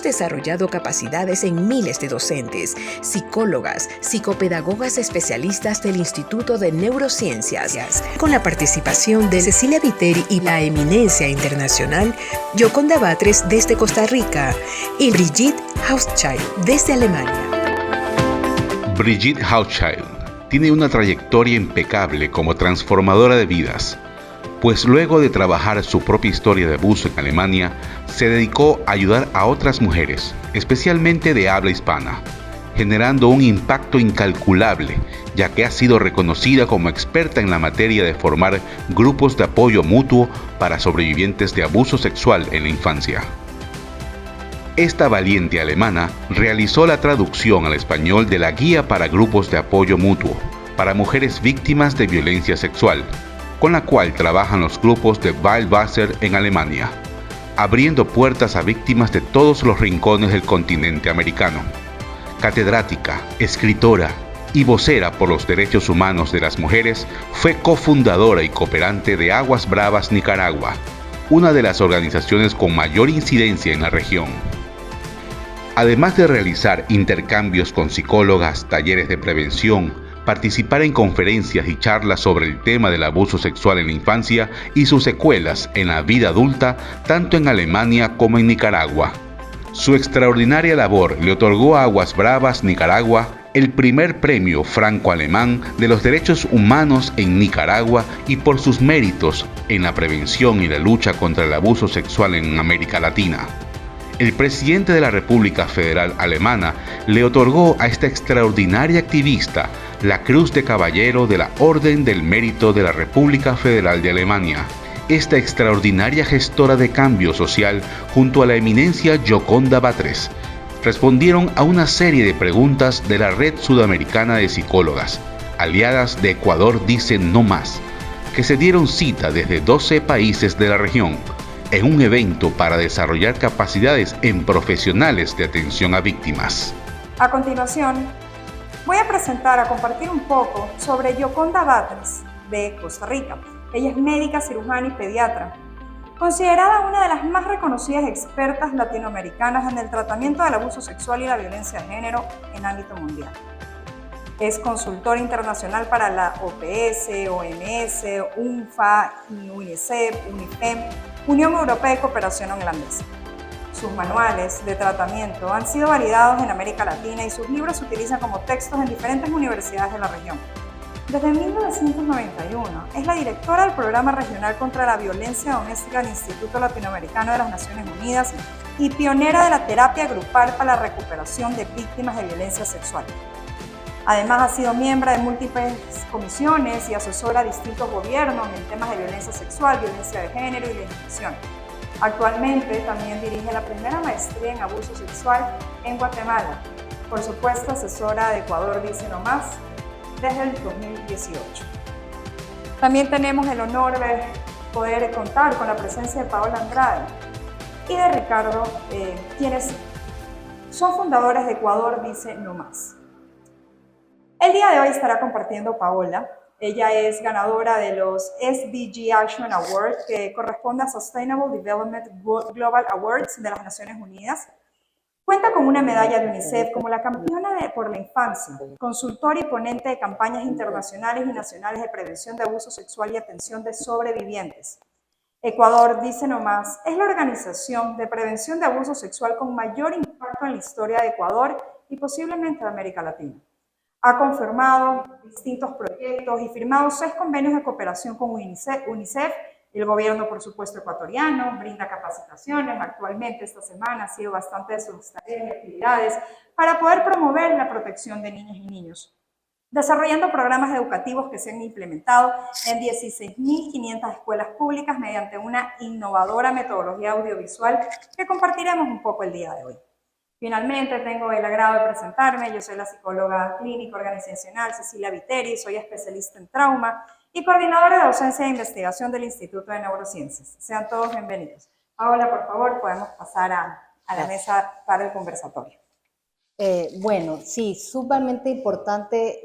desarrollado capacidades en miles de docentes, psicólogas, psicopedagogas especialistas del Instituto de Neurociencias, con la participación de Cecilia Viteri y la eminencia internacional Yoconda Batres desde Costa Rica y Brigitte Hauschild desde Alemania. Brigitte Hauschild tiene una trayectoria impecable como transformadora de vidas, pues luego de trabajar su propia historia de abuso en Alemania, se dedicó a ayudar a otras mujeres, especialmente de habla hispana, generando un impacto incalculable, ya que ha sido reconocida como experta en la materia de formar grupos de apoyo mutuo para sobrevivientes de abuso sexual en la infancia. Esta valiente alemana realizó la traducción al español de la Guía para Grupos de Apoyo Mutuo para Mujeres Víctimas de Violencia Sexual, con la cual trabajan los grupos de Waldwasser en Alemania, abriendo puertas a víctimas de todos los rincones del continente americano. Catedrática, escritora y vocera por los derechos humanos de las mujeres, fue cofundadora y cooperante de Aguas Bravas Nicaragua, una de las organizaciones con mayor incidencia en la región. Además de realizar intercambios con psicólogas, talleres de prevención, participar en conferencias y charlas sobre el tema del abuso sexual en la infancia y sus secuelas en la vida adulta, tanto en Alemania como en Nicaragua. Su extraordinaria labor le otorgó a Aguas Bravas Nicaragua el primer premio franco-alemán de los derechos humanos en Nicaragua y por sus méritos en la prevención y la lucha contra el abuso sexual en América Latina. El presidente de la República Federal Alemana le otorgó a esta extraordinaria activista la Cruz de Caballero de la Orden del Mérito de la República Federal de Alemania. Esta extraordinaria gestora de cambio social, junto a la eminencia Yoconda Batres, respondieron a una serie de preguntas de la Red Sudamericana de Psicólogas, aliadas de Ecuador Dicen No Más, que se dieron cita desde 12 países de la región, en un evento para desarrollar capacidades en profesionales de atención a víctimas. A continuación, voy a compartir un poco sobre Yoconda Batres, de Costa Rica. Ella es médica, cirujana y pediatra, considerada una de las más reconocidas expertas latinoamericanas en el tratamiento del abuso sexual y la violencia de género en ámbito mundial. Es consultora internacional para la OPS, OMS, UNFA, UNICEF, UNIFEM, Unión Europea de Cooperación Holandesa. Sus manuales de tratamiento han sido validados en América Latina y sus libros se utilizan como textos en diferentes universidades de la región. Desde 1991 es la directora del Programa Regional contra la Violencia Doméstica del Instituto Latinoamericano de las Naciones Unidas y pionera de la terapia grupal para la recuperación de víctimas de violencia sexual. Además, ha sido miembro de múltiples comisiones y asesora a distintos gobiernos en temas de violencia sexual, violencia de género y legislación. Actualmente también dirige la primera maestría en abuso sexual en Guatemala. Por supuesto, asesora de Ecuador Dice No Más desde el 2018. También tenemos el honor de poder contar con la presencia de Paola Andrade y de Ricardo, quienes son fundadores de Ecuador Dice No Más. El día de hoy estará compartiendo Paola. Ella es ganadora de los SDG Action Awards, que corresponde a Sustainable Development Global Awards de las Naciones Unidas. Cuenta con una medalla de UNICEF como la campeona por la infancia, consultora y ponente de campañas internacionales y nacionales de prevención de abuso sexual y atención de sobrevivientes. Ecuador Dice No Más es la organización de prevención de abuso sexual con mayor impacto en la historia de Ecuador y posiblemente de América Latina. Ha confirmado distintos proyectos y firmado 6 convenios de cooperación con UNICEF, el gobierno, por supuesto, ecuatoriano, brinda capacitaciones. Actualmente, esta semana, ha sido bastante de sus tareas y actividades para poder promover la protección de niñas y niños, desarrollando programas educativos que se han implementado en 16.500 escuelas públicas mediante una innovadora metodología audiovisual que compartiremos un poco el día de hoy. Finalmente, tengo el agrado de presentarme. Yo soy la psicóloga clínica organizacional Cecilia Viteri, soy especialista en trauma y coordinadora de docencia e investigación del Instituto de Neurociencias. Sean todos bienvenidos. Paola, por favor, podemos pasar a la mesa para el conversatorio. Bueno, sí, sumamente importante.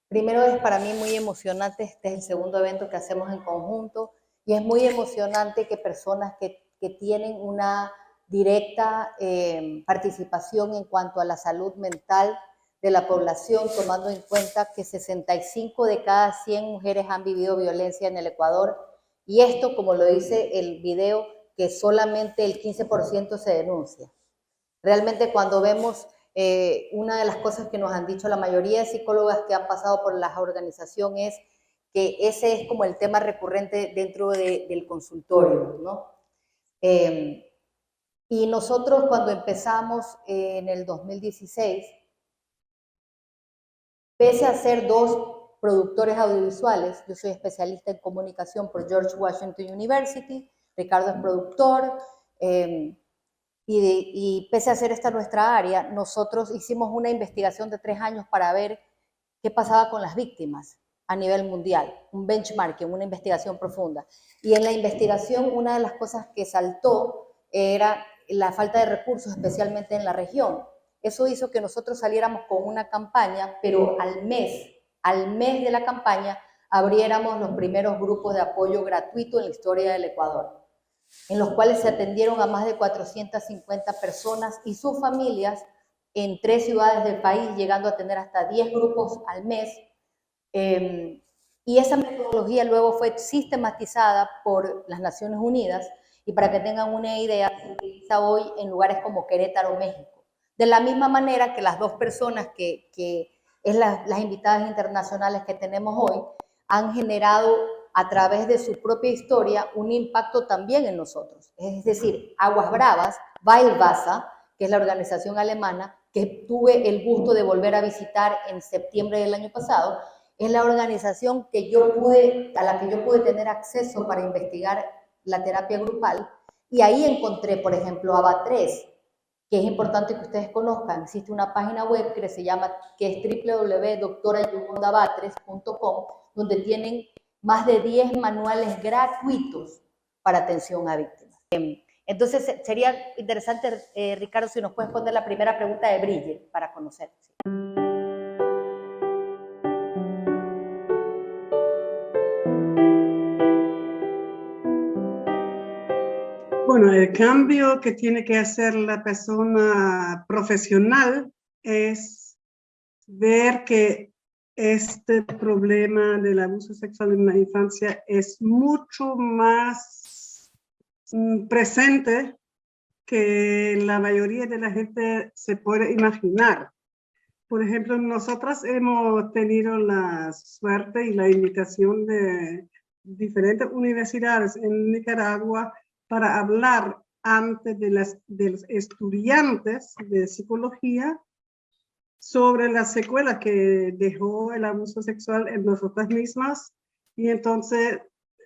Primero, es para mí muy emocionante. Este es el segundo evento que hacemos en conjunto y es muy emocionante que personas que tienen una directa participación en cuanto a la salud mental de la población, tomando en cuenta que 65 de cada 100 mujeres han vivido violencia en el Ecuador, y esto, como lo dice el video, que solamente el 15% se denuncia. Realmente cuando vemos, una de las cosas que nos han dicho la mayoría de psicólogas que han pasado por la organización es que ese es como el tema recurrente dentro del consultorio, ¿no? Y nosotros cuando empezamos en el 2016, pese a ser dos productores audiovisuales, yo soy especialista en comunicación por George Washington University, Ricardo es productor, y pese a ser esta nuestra área, nosotros hicimos una investigación de 3 años para ver qué pasaba con las víctimas a nivel mundial, un benchmarking, una investigación profunda. Y en la investigación una de las cosas que saltó era la falta de recursos, especialmente en la región. Eso hizo que nosotros saliéramos con una campaña, pero al mes de la campaña, abriéramos los primeros grupos de apoyo gratuito en la historia del Ecuador, en los cuales se atendieron a más de 450 personas y sus familias en 3 ciudades del país, llegando a tener hasta 10 grupos al mes. Y esa metodología luego fue sistematizada por las Naciones Unidas, y para que tengan una idea, se utiliza hoy en lugares como Querétaro, México. De la misma manera que las 2 personas que es las invitadas internacionales que tenemos hoy, han generado a través de su propia historia un impacto también en nosotros. Es decir, Aguas Bravas, Weilwasser, que es la organización alemana, que tuve el gusto de volver a visitar en septiembre del año pasado, es la organización a la que yo pude tener acceso para investigar la terapia grupal, y ahí encontré, por ejemplo, ABA3, que es importante que ustedes conozcan. Existe una página web que es www.doctorayocondabatres.com, donde tienen más de 10 manuales gratuitos para atención a víctimas. Entonces, sería interesante, Ricardo, si nos puedes poner la primera pregunta de Bridget para conocer. Bueno, el cambio que tiene que hacer la persona profesional es ver que este problema del abuso sexual en la infancia es mucho más presente que la mayoría de la gente se puede imaginar. Por ejemplo, nosotras hemos tenido la suerte y la invitación de diferentes universidades en Nicaragua para hablar ante de los estudiantes de psicología sobre la secuela que dejó el abuso sexual en nosotras mismas. Y entonces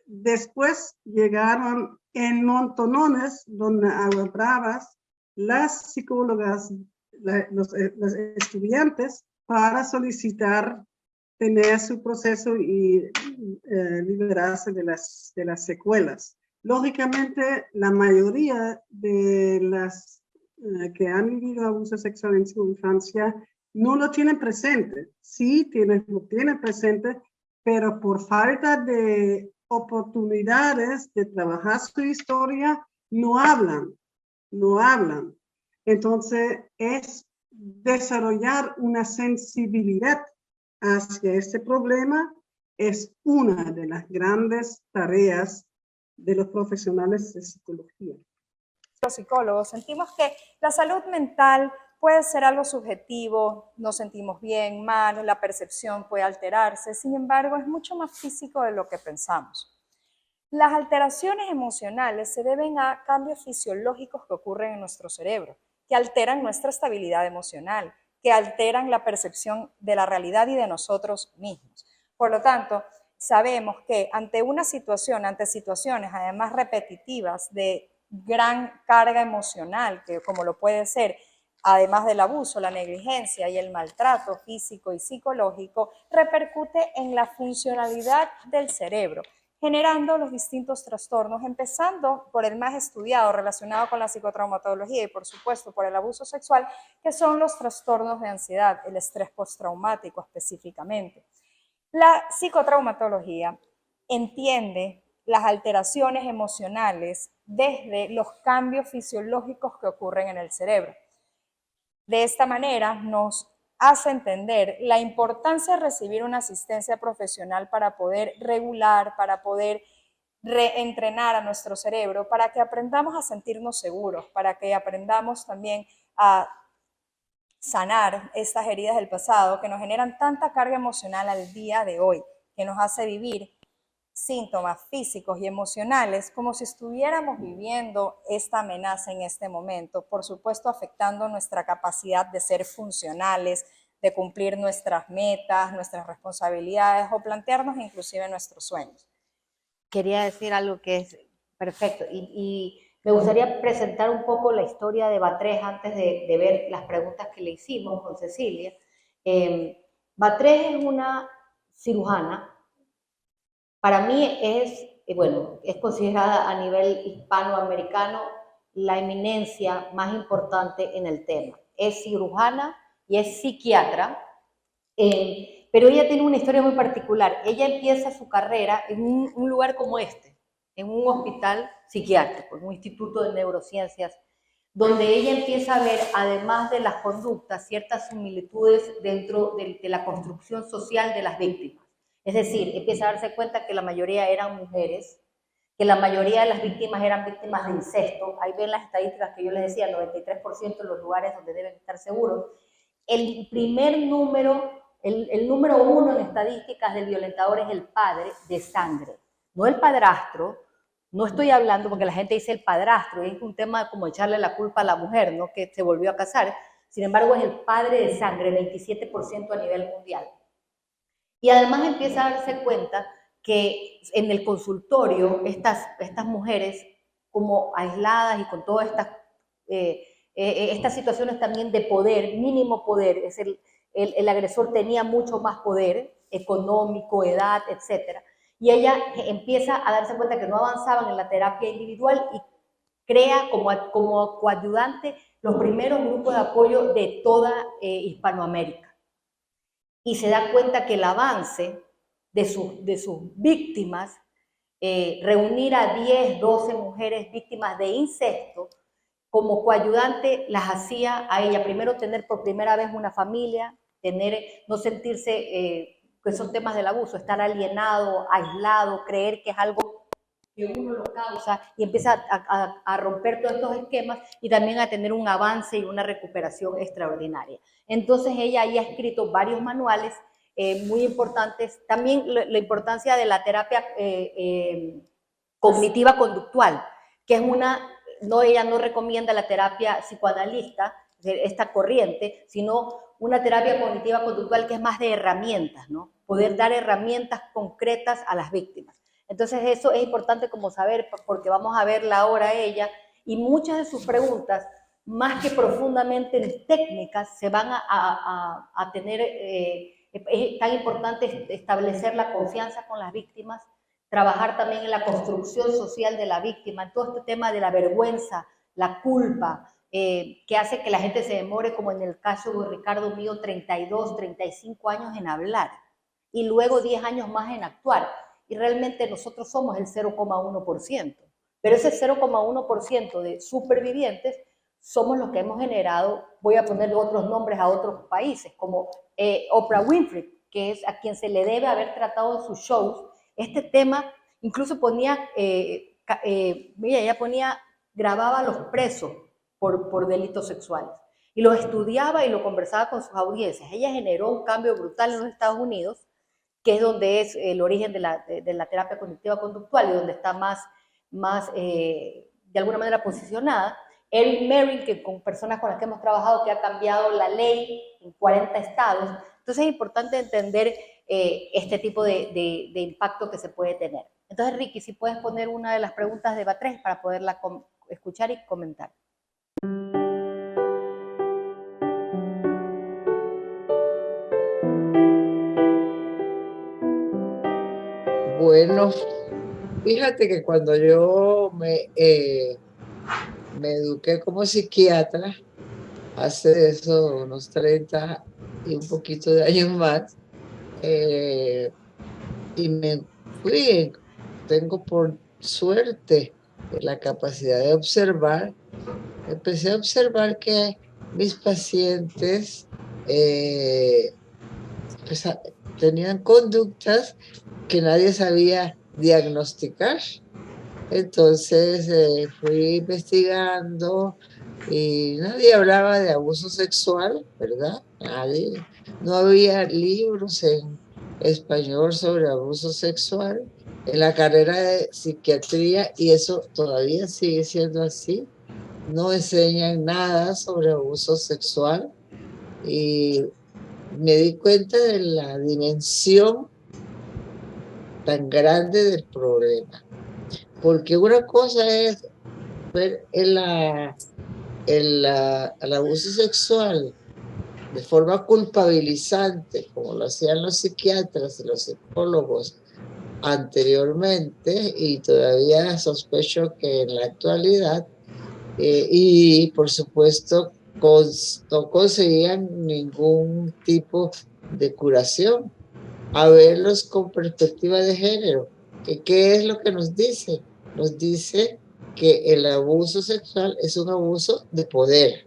después llegaron en montonones donde Aguas Bravas, las psicólogas, los estudiantes, para solicitar tener su proceso y liberarse de las secuelas. Lógicamente, la mayoría de las que han vivido abuso sexual en su infancia no lo tienen presente. Sí, lo tienen presente, pero por falta de oportunidades de trabajar su historia, no hablan. Entonces, es desarrollar una sensibilidad hacia este problema, es una de las grandes tareas de los profesionales de psicología. Los psicólogos sentimos que la salud mental puede ser algo subjetivo, nos sentimos bien, mal, la percepción puede alterarse, sin embargo es mucho más físico de lo que pensamos. Las alteraciones emocionales se deben a cambios fisiológicos que ocurren en nuestro cerebro, que alteran nuestra estabilidad emocional, que alteran la percepción de la realidad y de nosotros mismos. Por lo tanto, sabemos que ante situaciones además repetitivas de gran carga emocional, que como lo puede ser, además del abuso, la negligencia y el maltrato físico y psicológico, repercute en la funcionalidad del cerebro, generando los distintos trastornos, empezando por el más estudiado relacionado con la psicotraumatología y por supuesto por el abuso sexual, que son los trastornos de ansiedad, el estrés postraumático específicamente. La psicotraumatología entiende las alteraciones emocionales desde los cambios fisiológicos que ocurren en el cerebro. De esta manera nos hace entender la importancia de recibir una asistencia profesional para poder regular, para poder reentrenar a nuestro cerebro, para que aprendamos a sentirnos seguros, para que aprendamos también a sanar estas heridas del pasado que nos generan tanta carga emocional al día de hoy, que nos hace vivir síntomas físicos y emocionales como si estuviéramos viviendo esta amenaza en este momento, por supuesto afectando nuestra capacidad de ser funcionales, de cumplir nuestras metas, nuestras responsabilidades o plantearnos inclusive nuestros sueños. Quería decir algo que es perfecto y me gustaría presentar un poco la historia de Batres antes de ver las preguntas que le hicimos con Cecilia. Batres es una cirujana. Para mí es considerada a nivel hispanoamericano la eminencia más importante en el tema. Es cirujana y es psiquiatra, pero ella tiene una historia muy particular. Ella empieza su carrera en un lugar como este, en un hospital psiquiátrico, en un instituto de neurociencias, donde ella empieza a ver, además de las conductas, ciertas similitudes dentro de la construcción social de las víctimas. Es decir, empieza a darse cuenta que la mayoría eran mujeres, que la mayoría de las víctimas eran víctimas de incesto. Ahí ven las estadísticas que yo les decía, 93% de los lugares donde deben estar seguros. El primer número, el número uno en estadísticas del violentador es el padre de sangre, no el padrastro. No estoy hablando porque la gente dice el padrastro, es un tema como echarle la culpa a la mujer, ¿no?, que se volvió a casar. Sin embargo, es el padre de sangre, 27% a nivel mundial. Y además empieza a darse cuenta que en el consultorio estas mujeres como aisladas y con todas estas situaciones también de poder, mínimo poder, el agresor tenía mucho más poder económico, edad, etcétera. Y ella empieza a darse cuenta que no avanzaban en la terapia individual y crea como coayudante los primeros grupos de apoyo de toda Hispanoamérica. Y se da cuenta que el avance de sus víctimas, reunir a 10, 12 mujeres víctimas de incesto, como coayudante las hacía a ella primero tener por primera vez una familia, no sentirse, que son temas del abuso, estar alienado, aislado, creer que es algo que uno lo causa, y empieza a romper todos estos esquemas y también a tener un avance y una recuperación extraordinaria. Entonces ella ahí ha escrito varios manuales muy importantes, también la importancia de la terapia cognitiva conductual, que es ella no recomienda la terapia psicoanalista, esta corriente, sino una terapia cognitiva conductual que es más de herramientas, ¿no? Poder dar herramientas concretas a las víctimas. Entonces eso es importante como saber, porque vamos a verla ahora ella, y muchas de sus preguntas, más que profundamente técnicas, se van a tener, es tan importante establecer la confianza con las víctimas, trabajar también en la construcción social de la víctima, en todo este tema de la vergüenza, la culpa, que hace que la gente se demore, como en el caso de Ricardo mío, 32, 35 años en hablar, y luego 10 años más en actuar. Y realmente nosotros somos el 0,1%. Pero ese 0,1% de supervivientes somos los que hemos generado, voy a ponerle otros nombres a otros países, como Oprah Winfrey, que es a quien se le debe haber tratado en sus shows este tema. Incluso grababa a los presos por delitos sexuales. Y los estudiaba y lo conversaba con sus audiencias. Ella generó un cambio brutal en los Estados Unidos, que es donde es el origen de la terapia cognitiva conductual y donde está más de alguna manera posicionada. Erin Merrill, que con personas con las que hemos trabajado, que ha cambiado la ley en 40 estados. Entonces es importante entender este tipo de impacto que se puede tener. Entonces, Ricky, si puedes poner una de las preguntas de Batres para poderla escuchar y comentar. Bueno, fíjate que cuando yo me eduqué como psiquiatra, hace eso unos 30 y un poquito de años más, y me fui tengo por suerte la capacidad de observar, empecé a observar que mis pacientes pues, tenían conductas que nadie sabía diagnosticar. Entonces fui investigando y nadie hablaba de abuso sexual, ¿verdad? Nadie. No había libros en español sobre abuso sexual en la carrera de psiquiatría y eso todavía sigue siendo así. No enseñan nada sobre abuso sexual y me di cuenta de la dimensión tan grande del problema. Porque una cosa es ver el abuso sexual de forma culpabilizante, como lo hacían los psiquiatras y los psicólogos anteriormente, y todavía sospecho que en la actualidad, y por supuesto no conseguían ningún tipo de curación. A verlos con perspectiva de género. ¿Qué es lo que nos dice? Nos dice que el abuso sexual es un abuso de poder,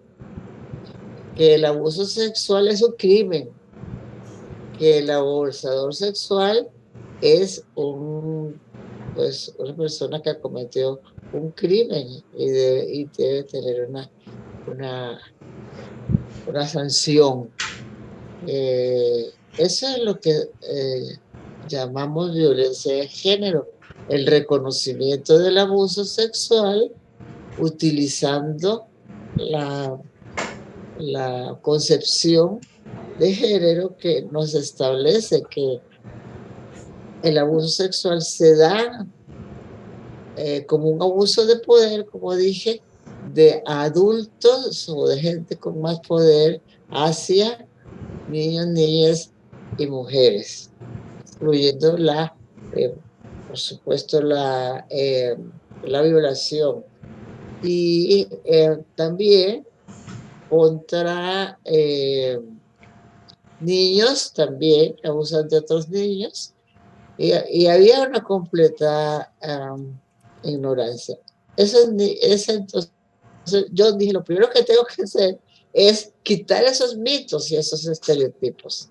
que el abuso sexual es un crimen, que el abusador sexual es pues, una persona que ha cometido un crimen y debe tener una sanción. Eso es lo que llamamos violencia de género, el reconocimiento del abuso sexual utilizando la concepción de género que nos establece que el abuso sexual se da como un abuso de poder, como dije, de adultos o de gente con más poder hacia niños, niñas y mujeres, incluyendo por supuesto, la violación. Y también contra niños, también que abusan de otros niños. Y había una completa ignorancia. Entonces, yo dije, lo primero que tengo que hacer es quitar esos mitos y esos estereotipos.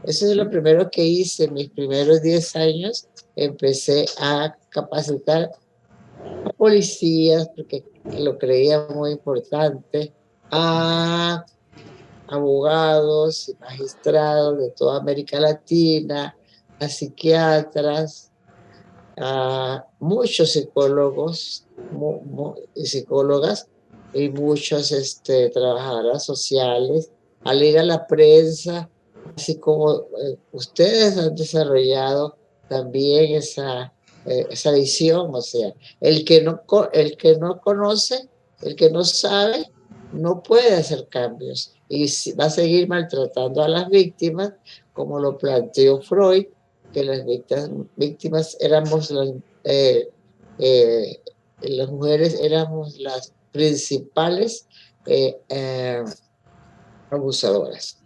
Eso es lo primero que hice en mis primeros 10 años. Empecé a capacitar a policías, porque lo creía muy importante, a abogados y magistrados de toda América Latina, a psiquiatras, a muchos psicólogos y psicólogas y muchos trabajadoras sociales, al ir a la prensa, así como ustedes han desarrollado también esa visión, o sea, el que no conoce, el que no sabe, no puede hacer cambios y va a seguir maltratando a las víctimas, como lo planteó Freud, que las víctimas éramos las mujeres éramos las principales abusadoras.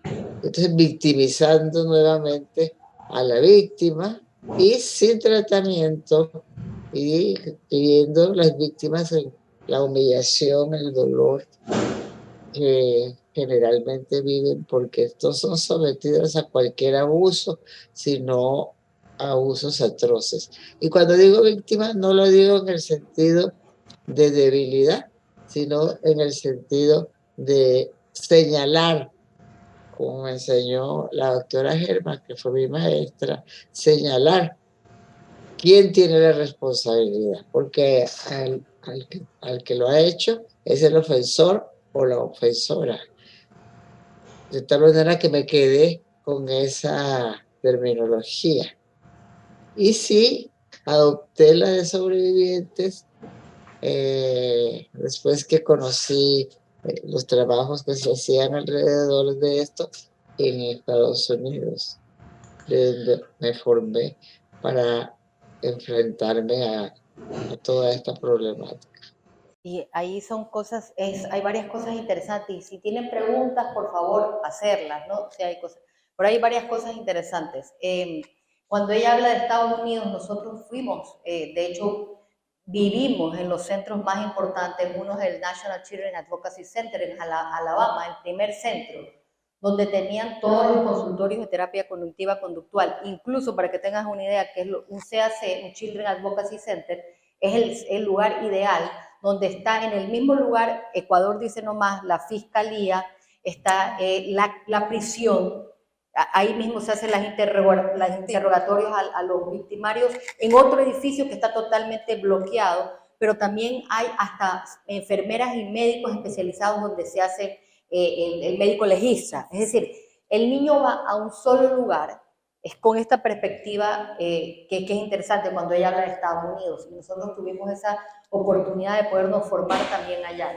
Entonces, victimizando nuevamente a la víctima y sin tratamiento y viviendo las víctimas en la humillación, el dolor que generalmente viven porque estos son sometidos a cualquier abuso, sino a abusos atroces. Y cuando digo víctima, no lo digo en el sentido de debilidad, sino en el sentido de señalar, como me enseñó la doctora Germán, que fue mi maestra, señalar quién tiene la responsabilidad, porque al que lo ha hecho es el ofensor o la ofensora. De tal manera que me quedé con esa terminología. Y sí, adopté la de sobrevivientes después que conocí los trabajos que se hacían alrededor de esto en Estados Unidos, de donde me formé para enfrentarme a toda esta problemática. Y ahí son cosas, hay varias cosas interesantes. Y si tienen preguntas, por favor, hacerlas, ¿no? O sea, hay cosas, pero hay varias cosas interesantes. Cuando ella habla de Estados Unidos, nosotros fuimos, de hecho, vivimos en los centros más importantes. Uno es el National Children Advocacy Center en Alabama, el primer centro, donde tenían todos los consultorios de terapia cognitiva conductual. Incluso, para que tengas una idea, que es un CAC, un Children Advocacy Center, es el lugar ideal, donde está en el mismo lugar, Ecuador dice nomás, la fiscalía, está la prisión. Ahí mismo se hacen los interrogatorios a los victimarios en otro edificio que está totalmente bloqueado, pero también hay hasta enfermeras y médicos especializados donde se hace el médico legista. Es decir, el niño va a un solo lugar. Es con esta perspectiva que es interesante cuando ella habla de Estados Unidos. Y nosotros tuvimos esa oportunidad de podernos formar también allá.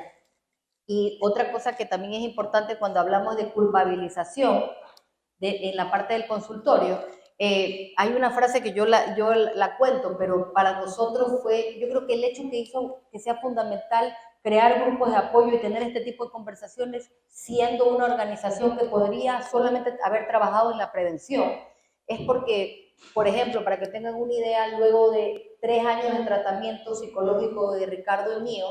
Y otra cosa que también es importante cuando hablamos de culpabilización, en la parte del consultorio, hay una frase que yo la cuento, pero para nosotros fue, yo creo que el hecho que hizo que sea fundamental crear grupos de apoyo y tener este tipo de conversaciones, siendo una organización que podría solamente haber trabajado en la prevención, es porque, por ejemplo, para que tengan una idea, luego de 3 años de tratamiento psicológico de Ricardo y mío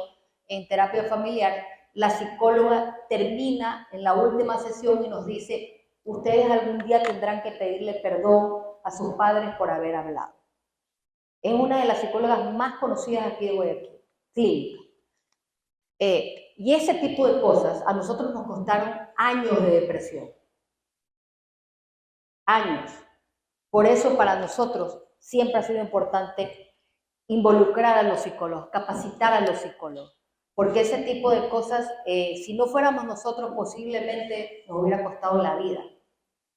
en terapia familiar, la psicóloga termina en la última sesión y nos dice: ustedes algún día tendrán que pedirle perdón a sus padres por haber hablado. Es una de las psicólogas más conocidas aquí de Guayaquil, clínica. Y ese tipo de cosas a nosotros nos costaron años de depresión. Años. Por eso para nosotros siempre ha sido importante involucrar a los psicólogos, capacitar a los psicólogos. Porque ese tipo de cosas, si no fuéramos nosotros, posiblemente nos hubiera costado la vida.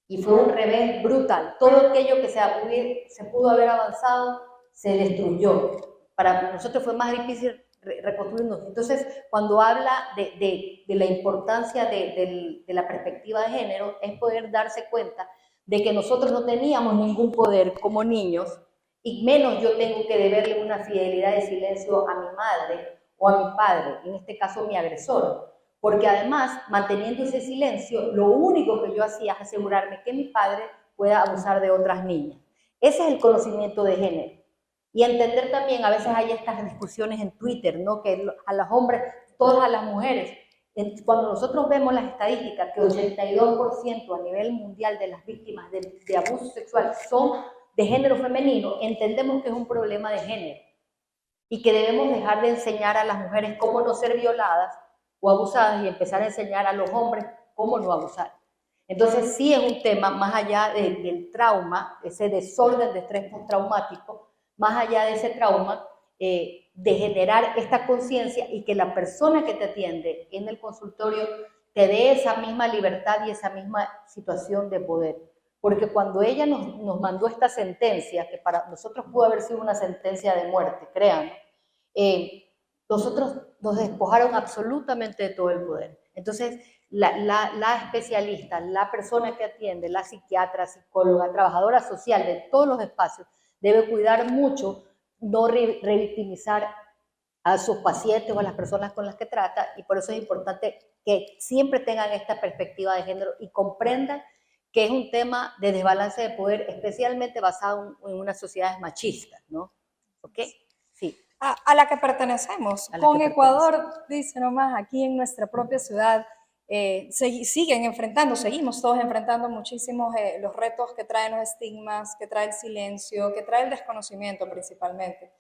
Y fue un revés brutal. Todo aquello que se pudo haber avanzado se destruyó. Para nosotros fue más difícil reconstruirnos. Entonces, cuando habla de la importancia de la perspectiva de género, es poder darse cuenta de que nosotros no teníamos ningún poder como niños, y menos yo tengo que deberle una fidelidad de silencio a mi madre o a mi padre, en este caso mi agresor. Porque además, manteniendo ese silencio, lo único que yo hacía es asegurarme que mi padre pueda abusar de otras niñas. Ese es el conocimiento de género. Y entender también, a veces hay estas discusiones en Twitter, ¿no? Que a los hombres, todas a las mujeres. Cuando nosotros vemos las estadísticas, que 82% a nivel mundial de las víctimas de abuso sexual son de género femenino, entendemos que es un problema de género y que debemos dejar de enseñar a las mujeres cómo no ser violadas o abusadas y empezar a enseñar a los hombres cómo no abusar. Entonces sí es un tema más allá del trauma, ese desorden de estrés postraumático, más allá de ese trauma, de generar esta conciencia y que la persona que te atiende en el consultorio te dé esa misma libertad y esa misma situación de poder. Porque cuando ella nos mandó esta sentencia, que para nosotros pudo haber sido una sentencia de muerte, créanme, nosotros nos despojaron absolutamente de todo el poder. Entonces, la especialista, la persona que atiende, la psiquiatra, psicóloga, trabajadora social de todos los espacios, debe cuidar mucho, no revictimizar a sus pacientes o a las personas con las que trata, y por eso es importante que siempre tengan esta perspectiva de género y comprendan que es un tema de desbalance de poder, especialmente basado en unas sociedades machistas, ¿no? ¿Ok? Sí. A la que pertenecemos. Con Ecuador, dice nomás, aquí en nuestra propia ciudad, seguimos todos enfrentando muchísimos los retos que traen los estigmas, que trae el silencio, que trae el desconocimiento principalmente.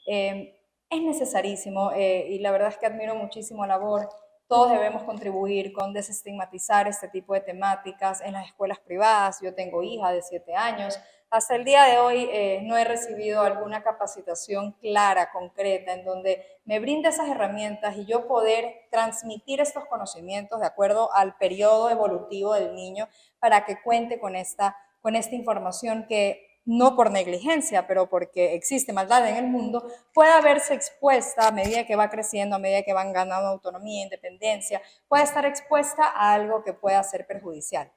Es necesarísimo y la verdad es que admiro muchísimo la labor. Todos debemos contribuir con desestigmatizar este tipo de temáticas en las escuelas privadas. Yo tengo hija de 7 años. Hasta el día de hoy no he recibido alguna capacitación clara, concreta, en donde me brinde esas herramientas y yo poder transmitir estos conocimientos de acuerdo al periodo evolutivo del niño para que cuente con esta información que, no por negligencia, pero porque existe maldad en el mundo, pueda verse expuesta a medida que va creciendo, a medida que van ganando autonomía, independencia, puede estar expuesta a algo que pueda ser perjudicial.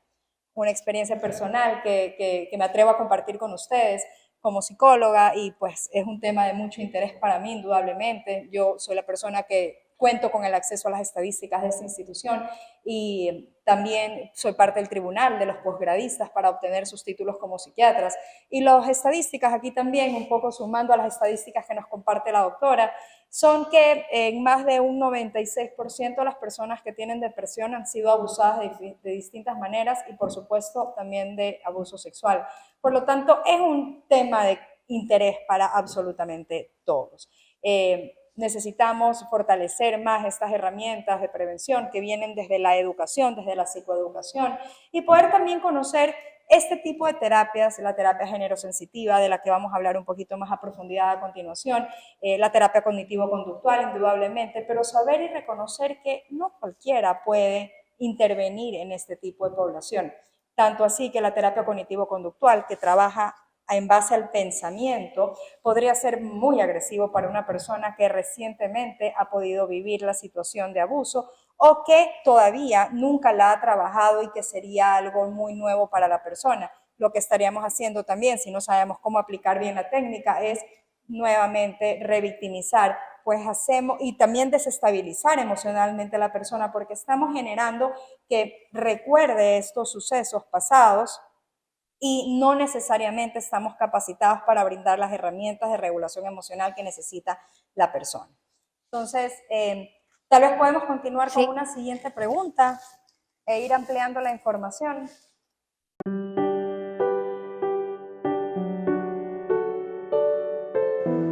Una experiencia personal que me atrevo a compartir con ustedes como psicóloga, y pues es un tema de mucho interés para mí, indudablemente. Yo soy la persona que cuento con el acceso a las estadísticas de esta institución y También soy parte del tribunal de los posgradistas para obtener sus títulos como psiquiatras. Y las estadísticas aquí también, un poco sumando a las estadísticas que nos comparte la doctora, son que en más de un 96% de las personas que tienen depresión han sido abusadas de distintas maneras y por supuesto también de abuso sexual. Por lo tanto, es un tema de interés para absolutamente todos. Necesitamos fortalecer más estas herramientas de prevención que vienen desde la educación, desde la psicoeducación, y poder también conocer este tipo de terapias, la terapia género-sensitiva, de la que vamos a hablar un poquito más a profundidad a continuación, la terapia cognitivo-conductual, indudablemente, pero saber y reconocer que no cualquiera puede intervenir en este tipo de población. Tanto así que la terapia cognitivo-conductual, que trabaja en base al pensamiento, podría ser muy agresivo para una persona que recientemente ha podido vivir la situación de abuso o que todavía nunca la ha trabajado y que sería algo muy nuevo para la persona. Lo que estaríamos haciendo también, si no sabemos cómo aplicar bien la técnica, es nuevamente revictimizar, pues hacemos, y también desestabilizar emocionalmente a la persona, porque estamos generando que recuerde estos sucesos pasados y no necesariamente estamos capacitados para brindar las herramientas de regulación emocional que necesita la persona. Entonces, tal vez podemos continuar con una siguiente pregunta e ir ampliando la información.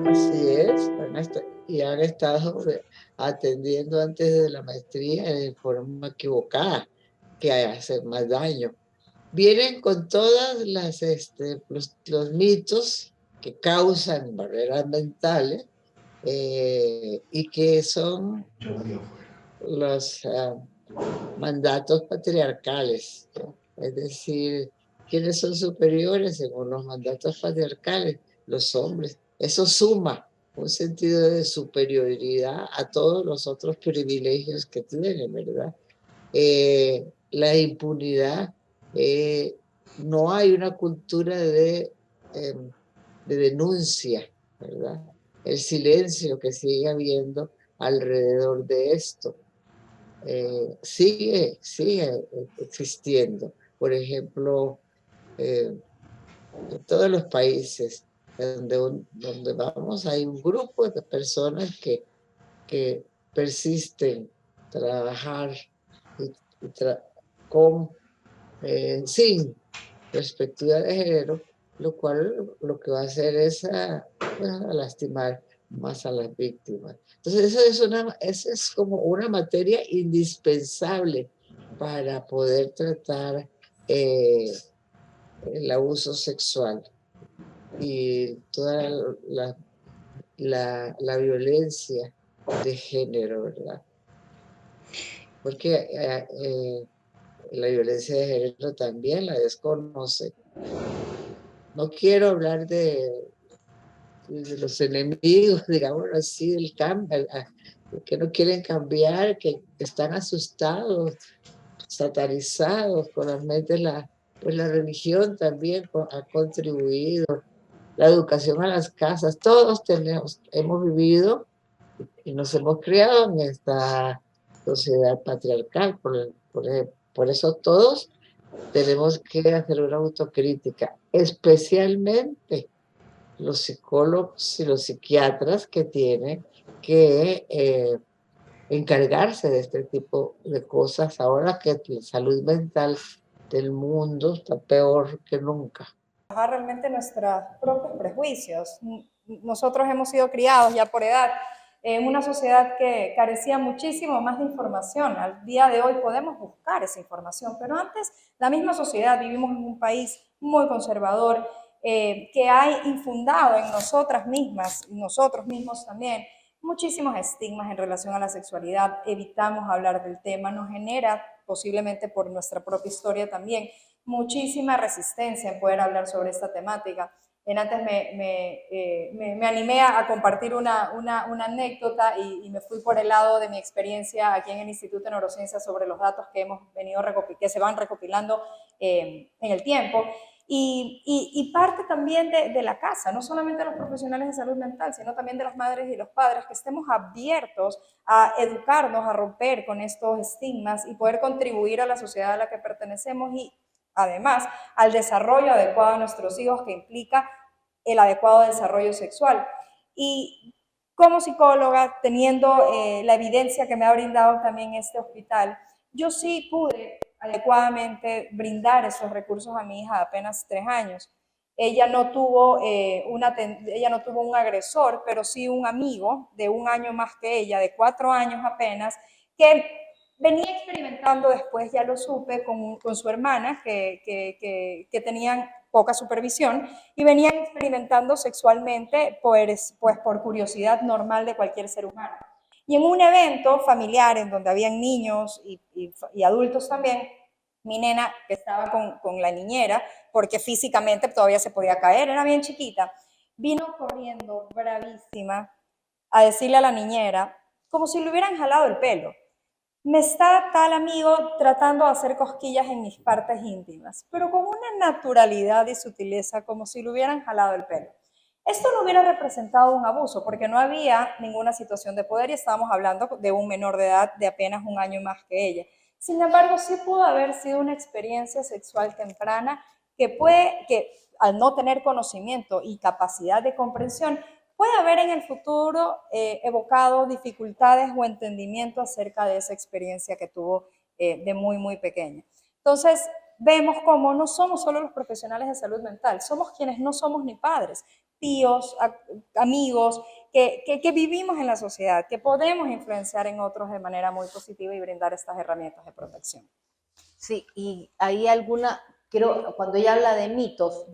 Así es, y han estado atendiendo antes de la maestría de forma equivocada, que hace más daño. Vienen con todas los mitos que causan barreras mentales y que son los mandatos patriarcales, ¿no? Es decir, ¿quiénes son superiores según los mandatos patriarcales? Los hombres. Eso suma un sentido de superioridad a todos los otros privilegios que tienen, ¿verdad? La impunidad, no hay una cultura de denuncia, ¿verdad? El silencio que sigue habiendo alrededor de esto sigue existiendo. Por ejemplo, en todos los países donde vamos hay un grupo de personas que persisten trabajar sin perspectiva de género, lo cual lo que va a hacer es a lastimar más a las víctimas. Entonces eso es como una materia indispensable para poder tratar el abuso sexual y toda la violencia de género, ¿verdad? Porque la violencia de género también la desconoce. No quiero hablar de los enemigos, digamos así, del cambio, que no quieren cambiar, que están asustados, satanizados con las mentes. Pues la religión también ha contribuido, la educación a las casas, todos hemos vivido y nos hemos criado en esta sociedad patriarcal. Por eso todos tenemos que hacer una autocrítica, especialmente los psicólogos y los psiquiatras que tienen que encargarse de este tipo de cosas ahora que la salud mental del mundo está peor que nunca. Realmente nuestros propios prejuicios. Nosotros hemos sido criados ya por edad en una sociedad que carecía muchísimo más de información. Al día de hoy podemos buscar esa información, pero antes la misma sociedad, vivimos en un país muy conservador, que ha infundado en nosotras mismas, y nosotros mismos también, muchísimos estigmas en relación a la sexualidad. Evitamos hablar del tema, nos genera, posiblemente por nuestra propia historia también, muchísima resistencia en poder hablar sobre esta temática. Antes me animé a compartir una anécdota y me fui por el lado de mi experiencia aquí en el Instituto de Neurociencias sobre los datos que hemos venido que se van recopilando en el tiempo. Y parte también de la casa, no solamente de los profesionales de salud mental, sino también de las madres y los padres, que estemos abiertos a educarnos, a romper con estos estigmas y poder contribuir a la sociedad a la que pertenecemos y además al desarrollo adecuado de nuestros hijos, que implica el adecuado desarrollo sexual. Y como psicóloga, teniendo la evidencia que me ha brindado también este hospital, yo sí pude adecuadamente brindar esos recursos a mi hija de apenas 3 años. Ella no tuvo un agresor, pero sí un amigo de 1 año más que ella, de 4 años apenas, que venía experimentando, después ya lo supe, con su hermana, que tenían poca supervisión, y venían experimentando sexualmente, pues por curiosidad normal de cualquier ser humano. Y en un evento familiar en donde habían niños y adultos también, mi nena, que estaba con la niñera, porque físicamente todavía se podía caer, era bien chiquita, vino corriendo bravísima a decirle a la niñera, como si le hubieran jalado el pelo: me está tal amigo tratando de hacer cosquillas en mis partes íntimas, pero con una naturalidad y sutileza como si le hubieran jalado el pelo. Esto no hubiera representado un abuso porque no había ninguna situación de poder y estábamos hablando de un menor de edad de apenas 1 año más que ella. Sin embargo, sí pudo haber sido una experiencia sexual temprana que al no tener conocimiento y capacidad de comprensión, puede haber en el futuro evocado dificultades o entendimiento acerca de esa experiencia que tuvo de muy, muy pequeña. Entonces, vemos cómo no somos solo los profesionales de salud mental, somos quienes no somos ni padres, tíos, amigos, que vivimos en la sociedad, que podemos influenciar en otros de manera muy positiva y brindar estas herramientas de protección. Sí, y hay cuando ella habla de mitos,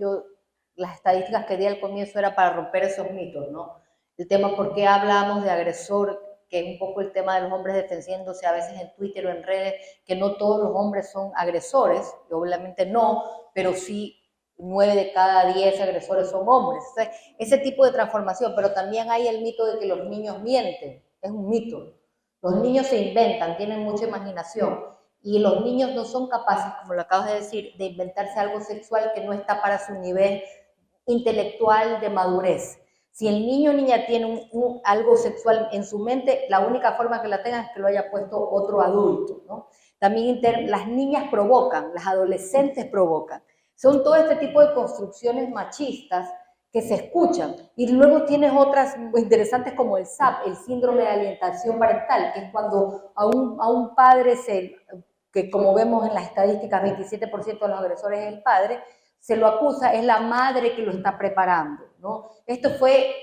las estadísticas que di al comienzo era para romper esos mitos, ¿no? El tema por qué hablamos de agresor, que es un poco el tema de los hombres defendiéndose a veces en Twitter o en redes, que no todos los hombres son agresores, y obviamente no, pero sí 9 de cada 10 agresores son hombres. O sea, ese tipo de transformación, pero también hay el mito de que los niños mienten, es un mito. Los niños se inventan, tienen mucha imaginación y los niños no son capaces, como lo acabas de decir, de inventarse algo sexual que no está para su nivel intelectual de madurez. Si el niño o niña tiene algo sexual en su mente, la única forma que la tengan es que lo haya puesto otro adulto, ¿no? También las niñas provocan, las adolescentes provocan. Son todo este tipo de construcciones machistas que se escuchan. Y luego tienes otras interesantes como el SAP, el síndrome de alienación parental, que es cuando a un padre que como vemos en las estadísticas, 27% de los agresores es el padre, se lo acusa, es la madre que lo está preparando, ¿no?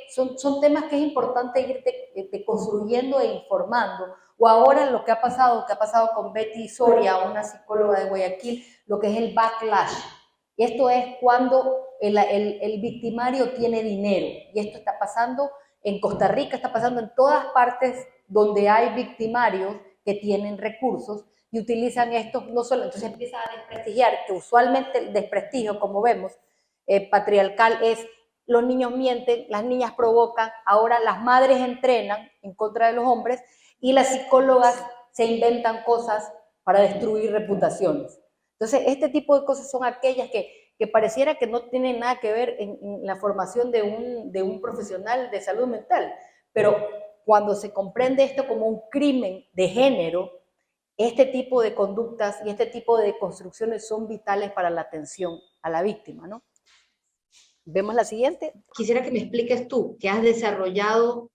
Son temas que es importante irte construyendo e informando. O ahora lo que ha pasado con Betty Soria, una psicóloga de Guayaquil, lo que es el backlash. Y esto es cuando el victimario tiene dinero. Y esto está pasando en Costa Rica, está pasando en todas partes donde hay victimarios que tienen recursos y utilizan esto, no solo, entonces empiezan a desprestigiar, que usualmente el desprestigio, como vemos, patriarcal es: los niños mienten, las niñas provocan, ahora las madres entrenan en contra de los hombres y las psicólogas se inventan cosas para destruir reputaciones. Entonces, este tipo de cosas son aquellas que pareciera que no tienen nada que ver en la formación de un profesional de salud mental, pero cuando se comprende esto como un crimen de género, este tipo de conductas y este tipo de construcciones son vitales para la atención a la víctima, ¿no? ¿Vemos la siguiente? Quisiera que me expliques tú, que has desarrollado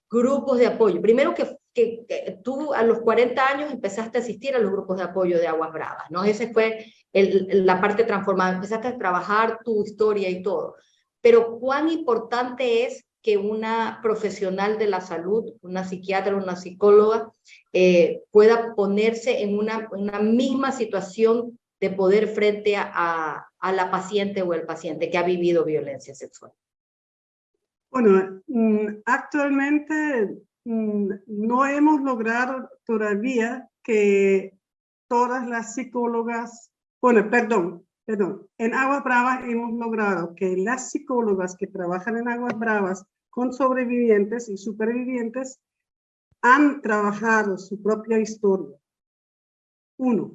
grupos de apoyo. Primero que tú a los 40 años empezaste a asistir a los grupos de apoyo de Aguas Bravas, ¿no? Esa fue la parte transformada. Empezaste a trabajar tu historia y todo. Pero ¿cuán importante es que una profesional de la salud, una psiquiatra, una psicóloga, pueda ponerse en una misma situación de poder frente a la paciente o el paciente que ha vivido violencia sexual? Bueno, actualmente no hemos logrado todavía que todas las psicólogas, bueno, perdón, en Aguas Bravas hemos logrado que las psicólogas que trabajan en Aguas Bravas con sobrevivientes y supervivientes han trabajado su propia historia. 1.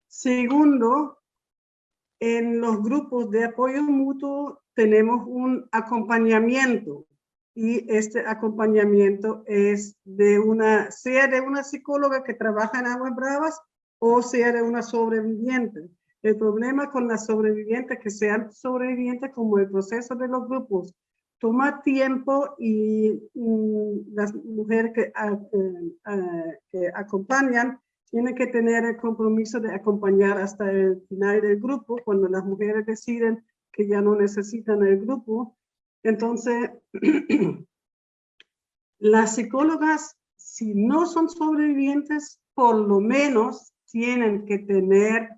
Segundo, en los grupos de apoyo mutuo tenemos un acompañamiento y este acompañamiento es sea de una psicóloga que trabaja en Aguas Bravas o sea de una sobreviviente. El problema con las sobrevivientes, que sean sobrevivientes, como el proceso de los grupos toma tiempo y las mujeres que acompañan tienen que tener el compromiso de acompañar hasta el final del grupo, cuando las mujeres deciden que ya no necesitan el grupo. Entonces, las psicólogas, si no son sobrevivientes, por lo menos tienen que tener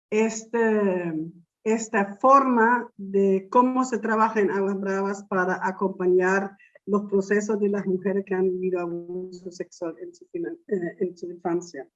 esta forma de cómo se trabaja en Aguas Bravas para acompañar los procesos de las mujeres que han vivido abuso sexual en su infancia.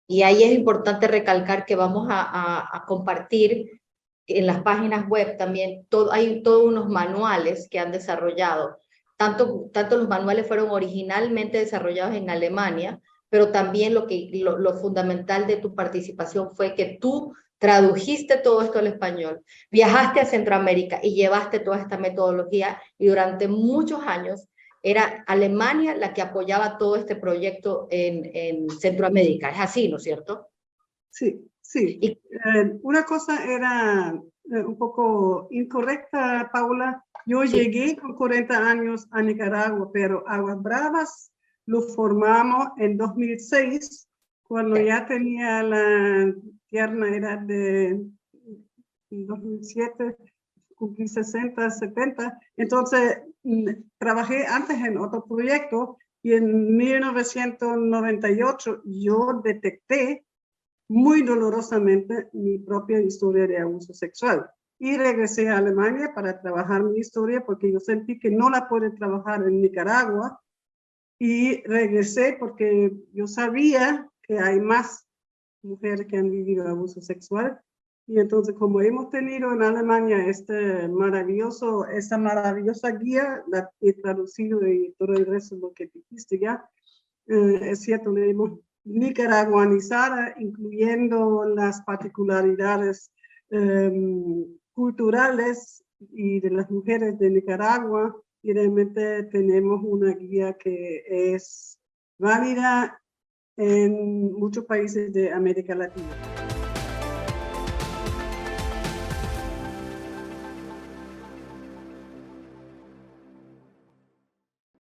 Y ahí es importante recalcar que vamos a compartir en las páginas web también, hay todos unos manuales que han desarrollado. Tanto los manuales fueron originalmente desarrollados en Alemania, pero también lo fundamental de tu participación fue que tú tradujiste todo esto al español, viajaste a Centroamérica y llevaste toda esta metodología, y durante muchos años era Alemania la que apoyaba todo este proyecto en Centroamérica. Es así, ¿no es cierto? Sí, sí. Una cosa era un poco incorrecta, Paula. Yo llegué con 40 años a Nicaragua, pero Aguas Bravas lo formamos en 2006, cuando ya tenía la tierna edad de 2007, cumplí 60, 70. Entonces, trabajé antes en otro proyecto y en 1998 yo detecté muy dolorosamente mi propia historia de abuso sexual. Y regresé a Alemania para trabajar mi historia porque yo sentí que no la pude trabajar en Nicaragua. Y regresé porque yo sabía que hay más mujeres que han vivido abuso sexual. Y entonces, como hemos tenido en Alemania esta maravillosa guía, la he traducido y todo el resto de lo que dijiste ya, es cierto, le hemos nicaraguanizada, incluyendo las particularidades culturales y de las mujeres de Nicaragua, y realmente tenemos una guía que es válida en muchos países de América Latina.